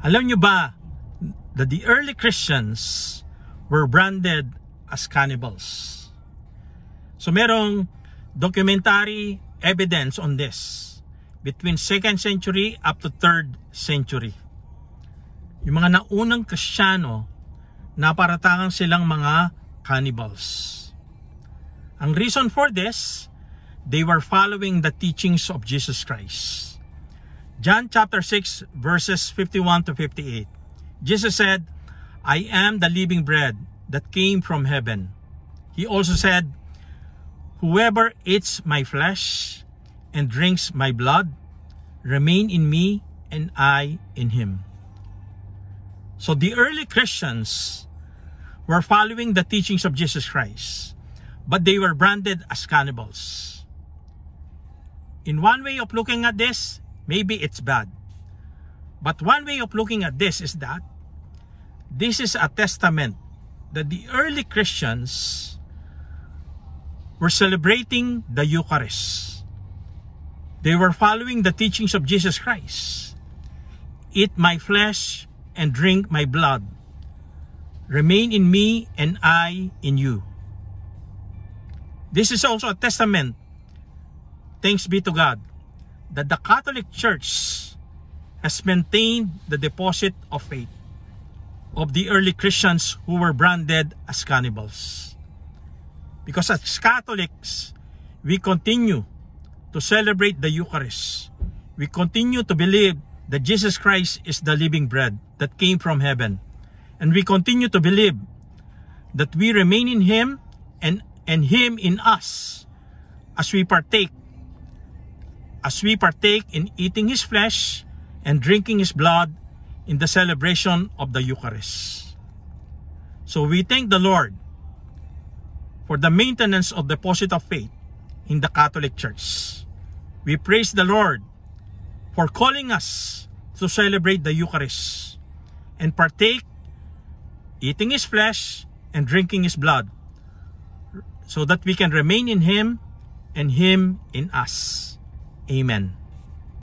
Alam nyo ba that the early Christians were branded as cannibals? So merong documentary evidence on this between 2nd century up to 3rd century. Yung mga naunang Kristiyano, naparatangan silang mga cannibals. Ang reason for this, they were following the teachings of Jesus Christ. John chapter 6 verses 51 to 58. Jesus said, I am the living bread that came from heaven. He also said, whoever eats my flesh and drinks my blood, remain in me and I in him. So the early Christians were following the teachings of Jesus Christ, but they were branded as cannibals. In one way of looking at this, maybe it's bad. But one way of looking at this is that this is a testament that the early Christians were celebrating the Eucharist. They were following the teachings of Jesus Christ. Eat my flesh and drink my blood. Remain in me and I in you. This is also a testament, thanks be to God, that the Catholic Church has maintained the deposit of faith of the early Christians who were branded as cannibals. Because as Catholics, we continue to celebrate the Eucharist. We continue to believe that Jesus Christ is the living bread that came from heaven. And we continue to believe that we remain in Him and Him in us as we partake in eating His flesh and drinking His blood in the celebration of the Eucharist. So we thank the Lord for the maintenance of the deposit of faith in the Catholic Church. We praise the Lord for calling us to celebrate the Eucharist and partake, eating His flesh and drinking His blood, so that we can remain in Him and Him in us. Amen.